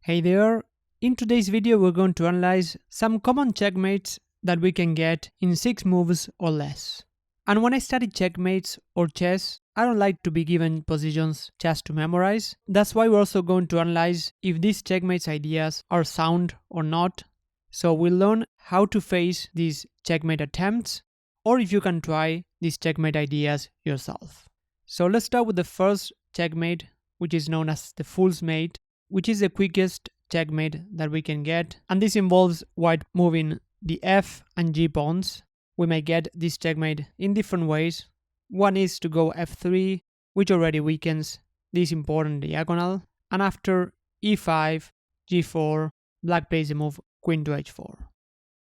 Hey there! In today's video we're going to analyze some common checkmates that we can get in 6 moves or less. And when I study checkmates or chess, I don't like to be given positions just to memorize. That's why we're also going to analyze if these checkmates ideas are sound or not. So we'll learn how to face these checkmate attempts, or if you can try these checkmate ideas yourself. So let's start with the first checkmate, which is known as the fool's mate, which is the quickest checkmate that we can get, and this involves white moving the f and g pawns. We may get this checkmate in different ways. One is to go f3, which already weakens this important diagonal, and after e5, g4, black plays the move queen to h4.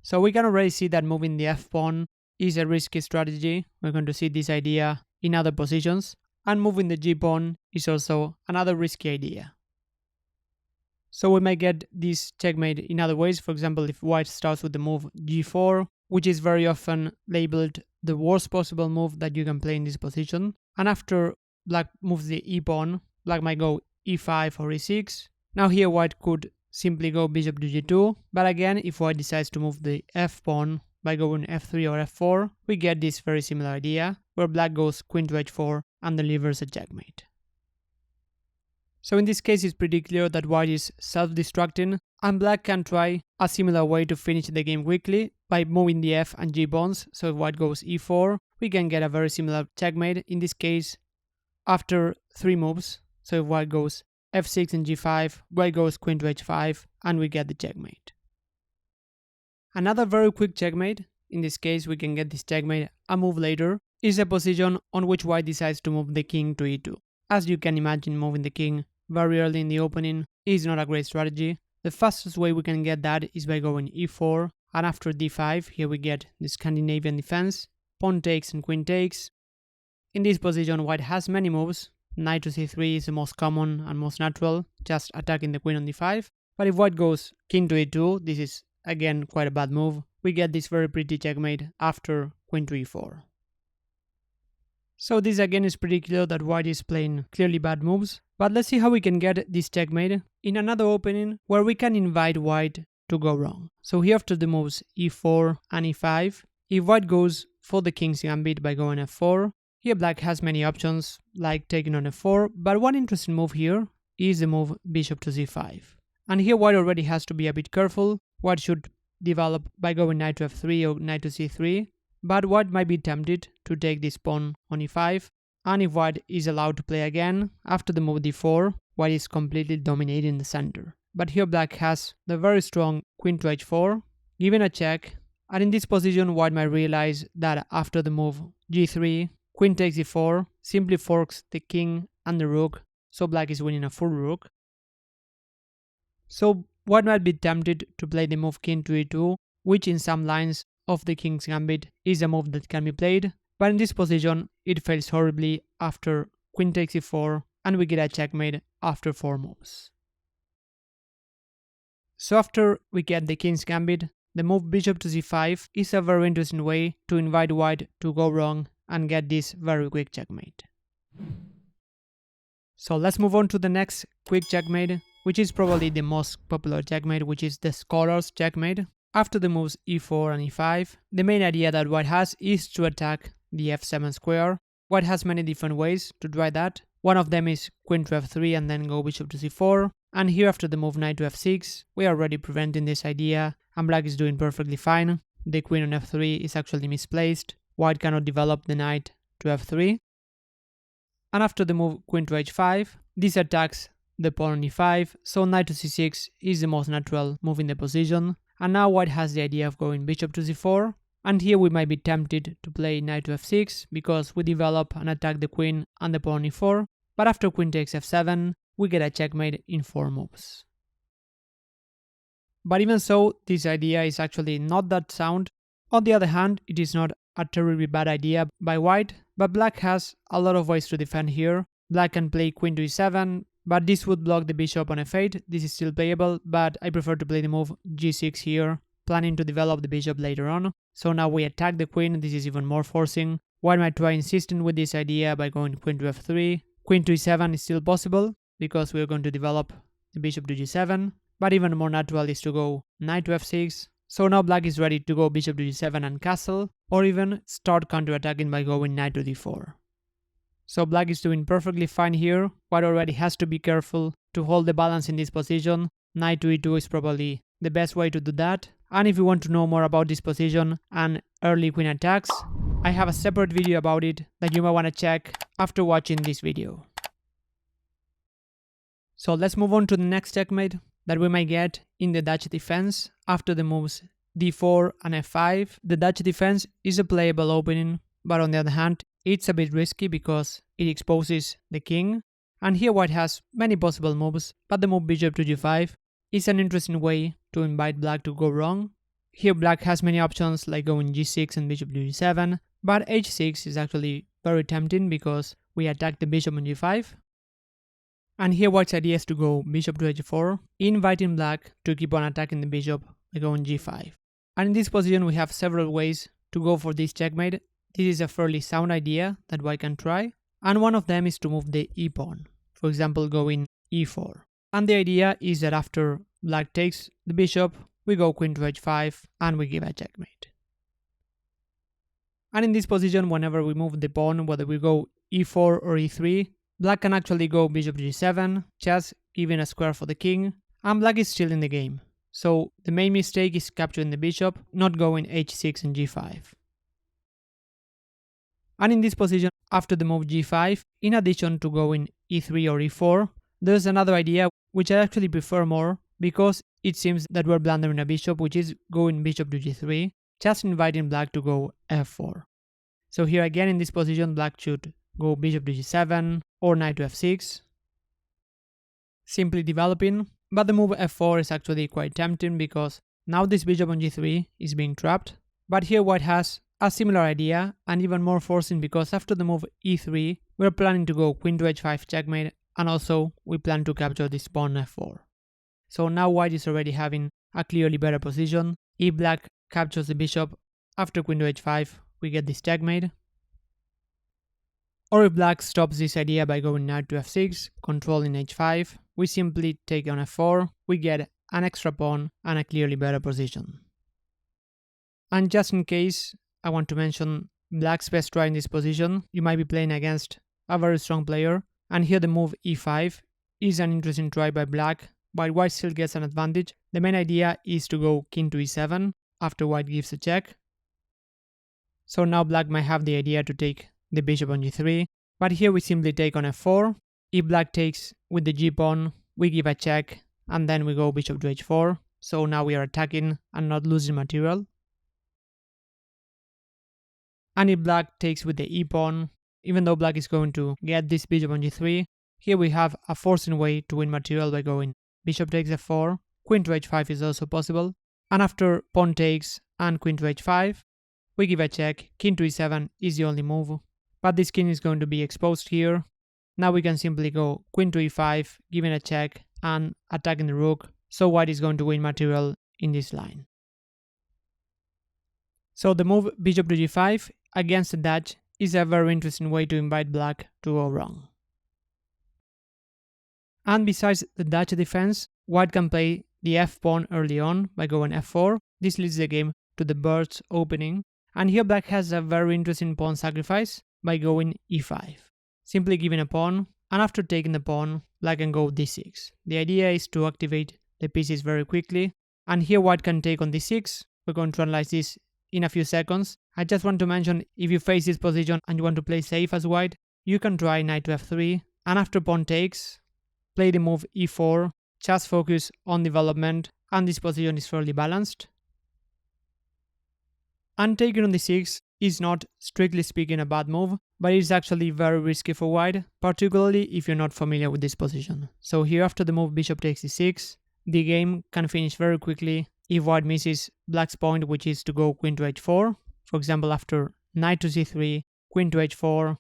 So we can already see that moving the f pawn is a risky strategy. We're going to see this idea in other positions, and moving the g pawn is also another risky idea. So we may get this checkmate in other ways. For example, if white starts with the move g4, which is very often labeled the worst possible move that you can play in this position. And after black moves the e pawn, black might go e5 or e6. Now here white could simply go bishop to g2, but again, if white decides to move the f pawn by going f3 or f4, we get this very similar idea, where black goes queen to h4 and delivers a checkmate. So in this case, it's pretty clear that white is self-destructing, and black can try a similar way to finish the game quickly by moving the f and g pawns. So if white goes e4, we can get a very similar checkmate, in this case after 3 moves. So if white goes f6 and g5, white goes queen to h5, and we get the checkmate. Another very quick checkmate, in this case we can get this checkmate a move later, is a position on which white decides to move the king to e2. As you can imagine, moving the king very early in the opening is not a great strategy. The fastest way we can get that is by going e4, and after d5, here we get the Scandinavian defense, pawn takes and queen takes. In this position, white has many moves. Knight to c3 is the most common and most natural, just attacking the queen on d5. But if white goes king to e2, this is again quite a bad move. We get this very pretty checkmate after queen to e4. So this again is pretty clear that white is playing clearly bad moves, but let's see how we can get this checkmate in another opening where we can invite white to go wrong. So here after the moves e4 and e5, if white goes for the king's gambit by going f4, here black has many options like taking on f4, but one interesting move here is the move bishop to c5. And here white already has to be a bit careful. White should develop by going knight to f3 or knight to c3. But white might be tempted to take this pawn on e5, and if white is allowed to play again, after the move d4, white is completely dominating the center. But here black has the very strong queen to h4, given a check, and in this position white might realize that after the move g3, queen takes e4, simply forks the king and the rook, so black is winning a full rook. So white might be tempted to play the move king to e2, which in some lines of the king's gambit is a move that can be played, but in this position it fails horribly after queen takes e4, and we get a checkmate after 4 moves. So after we get the king's gambit, the move bishop to c5 is a very interesting way to invite white to go wrong and get this very quick checkmate. So let's move on to the next quick checkmate, which is probably the most popular checkmate, which is the scholar's checkmate. After the moves e4 and e5, the main idea that white has is to attack the f7 square. White has many different ways to try that. One of them is queen to f3 and then go bishop to c4. And here after the move knight to f6, we are already preventing this idea, and black is doing perfectly fine. The queen on f3 is actually misplaced. White cannot develop the knight to f3. And after the move queen to h5, this attacks the pawn on e5, so knight to c6 is the most natural move in the position. And now white has the idea of going bishop to c4, and here we might be tempted to play knight to f6 because we develop and attack the queen and the pawn on e4, but after queen takes f7, we get a checkmate in 4 moves. But even so, this idea is actually not that sound. On the other hand, it is not a terribly bad idea by white, but black has a lot of ways to defend here. Black can play queen to e7, but this would block the bishop on f8. This is still playable, but I prefer to play the move g6 here, planning to develop the bishop later on. So now we attack the queen, this is even more forcing. White might try insisting with this idea by going queen to f3. Queen to e7 is still possible, because we are going to develop the bishop to g7. but even more natural is to go knight to f6. So now black is ready to go bishop to g7 and castle, or even start counterattacking by going knight to d4. So black is doing perfectly fine here. White already has to be careful to hold the balance in this position. Knight to e2 is probably the best way to do that. And if you want to know more about this position and early queen attacks, I have a separate video about it that you might want to check after watching this video. So let's move on to the next checkmate that we might get in the Dutch defense after the moves d4 and f5. The Dutch defense is a playable opening, but on the other hand, it's a bit risky because it exposes the king. And here white has many possible moves, but the move bishop to g5 is an interesting way to invite black to go wrong. Here black has many options like going g6 and bishop to g7, but h6 is actually very tempting because we attack the bishop on g5. And here white's idea is to go bishop to h4, inviting black to keep on attacking the bishop by going g5. And in this position we have several ways to go for this checkmate. This is a fairly sound idea that white can try, and one of them is to move the e-pawn, for example going e4. And the idea is that after black takes the bishop, we go queen to h5 and we give a checkmate. And in this position, whenever we move the pawn, whether we go e4 or e3, black can actually go bishop to g7, just giving a square for the king, and black is still in the game. So the main mistake is capturing the bishop, not going h6 and g5. And in this position, after the move g5, in addition to going e3 or e4, there's another idea which I actually prefer more because it seems that we're blundering a bishop, which is going bishop to g3, just inviting black to go f4. So here again in this position, black should go bishop to g7 or knight to f6, simply developing, but the move f4 is actually quite tempting because now this bishop on g3 is being trapped. But here white has a similar idea and even more forcing because after the move e3, we're planning to go queen to h5 checkmate, and also we plan to capture this pawn f4. So now white is already having a clearly better position. If black captures the bishop after queen to h5, we get this checkmate. Or if black stops this idea by going knight to f6, controlling h5, we simply take on f4, we get an extra pawn and a clearly better position. And just in case, I want to mention black's best try in this position. You might be playing against a very strong player, and here the move e5 is an interesting try by black, but white still gets an advantage. The main idea is to go king to e7 after white gives a check. So now black might have the idea to take the bishop on g3, but here we simply take on f4. If black takes with the g-pawn, we give a check, and then we go bishop to h4. So now we are attacking and not losing material. And if black takes with the e-pawn, even though black is going to get this bishop on g3, here we have a forcing way to win material by going bishop takes f4, queen to h5 is also possible, and after pawn takes and queen to h5, we give a check, king to e7 is the only move, but this king is going to be exposed here. Now we can simply go queen to e5, giving a check and attacking the rook, so white is going to win material in this line. So the move bishop to g5 against the Dutch is a very interesting way to invite black to go wrong. And besides the Dutch defense, white can play the f-pawn early on by going f4. This leads the game to the bird's opening, and here black has a very interesting pawn sacrifice by going e5. Simply giving a pawn, and after taking the pawn, black can go d6. The idea is to activate the pieces very quickly, and here white can take on d6. We're going to analyze this in a few seconds. I just want to mention, if you face this position and you want to play safe as white, you can try knight to f3, and after pawn takes, play the move e4, just focus on development, and this position is fairly balanced. And taking on d6 is not, strictly speaking, a bad move, but it's actually very risky for white, particularly if you're not familiar with this position. So here after the move bishop takes d6, the game can finish very quickly if white misses black's point, which is to go queen to h4. For example, after knight to c3, queen to h4,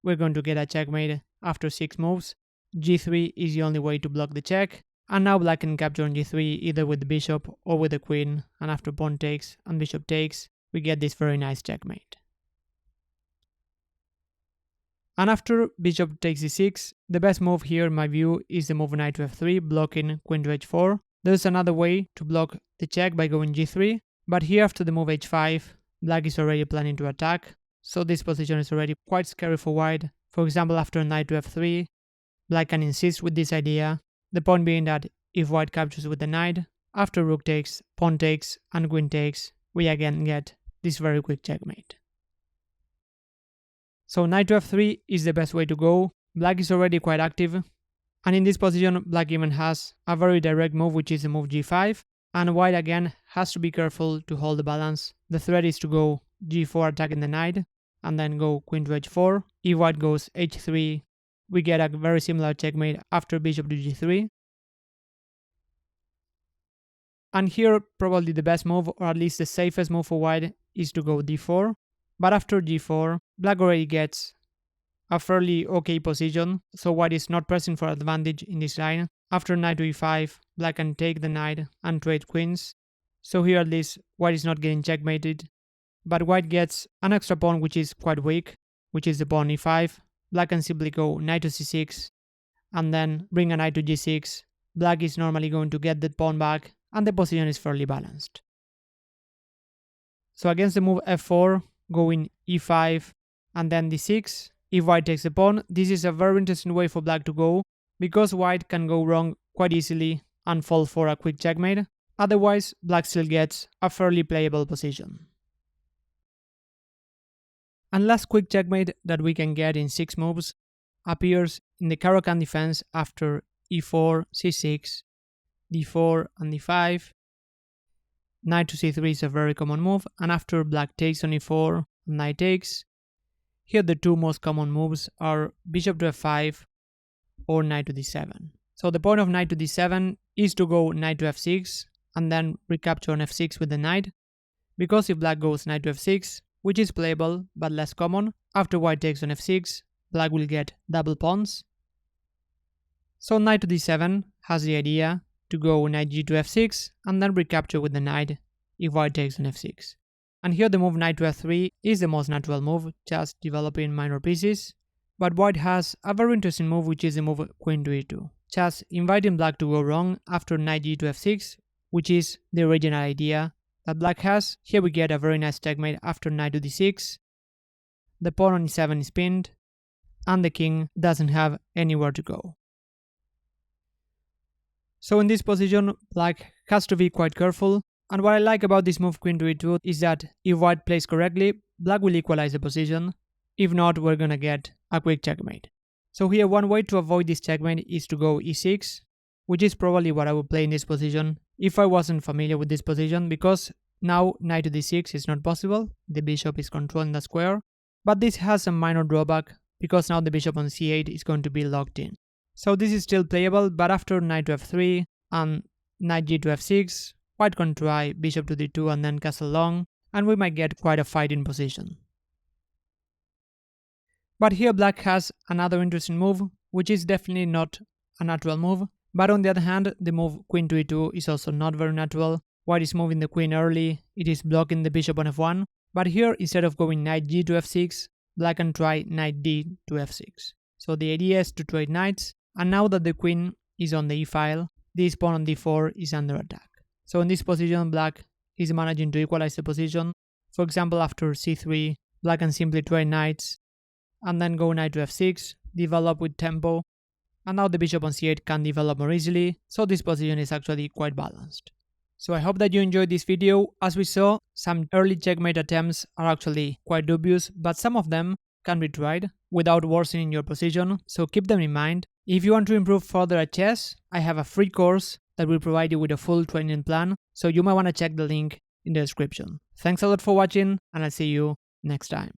we're going to get a checkmate after 6 moves. g3 is the only way to block the check, and now black can capture on g3 either with the bishop or with the queen, and after pawn takes and bishop takes, we get this very nice checkmate. And after bishop takes e6, the best move here in my view is the move knight to f3, blocking queen to h4. There's another way to block the check by going g3, but here after the move h5, black is already planning to attack, so this position is already quite scary for white. For example, after knight to f3, black can insist with this idea, the point being that if white captures with the knight, after rook takes, pawn takes, and queen takes, we again get this very quick checkmate. So knight to f3 is the best way to go. Black is already quite active, and in this position black even has a very direct move, which is the move g5, and white again has to be careful to hold the balance. The threat is to go g4 attacking the knight, and then go queen to h4. If white goes h3, we get a very similar checkmate after bishop to g3. And here probably the best move, or at least the safest move for white, is to go d4. But after g4, black already gets a fairly okay position, so white is not pressing for advantage in this line. After knight to e5, black can take the knight and trade queens. So here at least white is not getting checkmated, but white gets an extra pawn which is quite weak, which is the pawn e5. Black can simply go knight to c6 and then bring a knight to g6. Black is normally going to get that pawn back, and the position is fairly balanced. So against the move f4, going e5 and then d6, if white takes the pawn, this is a very interesting way for black to go, because white can go wrong quite easily and fall for a quick checkmate. Otherwise, black still gets a fairly playable position. And last quick checkmate that we can get in 6 moves appears in the Caro-Kann defense after e4, c6, d4 and d5. Knight to c3 is a very common move, and after black takes on e4, knight takes. Here the two most common moves are bishop to f5 or knight to d7. So the point of knight to d7 is to go knight to f6 and then recapture on f6 with the knight, because if black goes knight to f6, which is playable but less common, after white takes on f6, black will get double pawns. So knight to d7 has the idea to go knight g to f6 and then recapture with the knight if white takes on f6. And here the move knight to f3 is the most natural move, just developing minor pieces. But white has a very interesting move, which is the move queen to e2, just inviting black to go wrong after knight g to f6, which is the original idea that black has. Here we get a very nice checkmate after knight to d6. The pawn on e7 is pinned, and the king doesn't have anywhere to go. So in this position, black has to be quite careful, and what I like about this move queen to e2 is that if white plays correctly, black will equalize the position. If not, we're gonna get a quick checkmate. So here one way to avoid this checkmate is to go e6, which is probably what I would play in this position if I wasn't familiar with this position, because now knight to d6 is not possible, the bishop is controlling the square, but this has a minor drawback because now the bishop on c8 is going to be locked in. So this is still playable, but after knight to f3 and knight g to f6, white can try bishop to d2 and then castle long, and we might get quite a fighting position. But here black has another interesting move, which is definitely not a natural move, but on the other hand, the move queen to e2 is also not very natural. White is moving the queen early, it is blocking the bishop on f1, but here instead of going knight g to f6, black can try knight d to f6. So the idea is to trade knights, and now that the queen is on the e-file, this pawn on d4 is under attack. So in this position, black is managing to equalize the position. For example, after c3, black can simply trade knights, and then go knight to f6, develop with tempo, and now the bishop on c8 can develop more easily, so this position is actually quite balanced. So I hope that you enjoyed this video. As we saw, some early checkmate attempts are actually quite dubious, but some of them can be tried without worsening your position, so keep them in mind. If you want to improve further at chess, I have a free course that will provide you with a full training plan, so you might want to check the link in the description. Thanks a lot for watching, and I'll see you next time.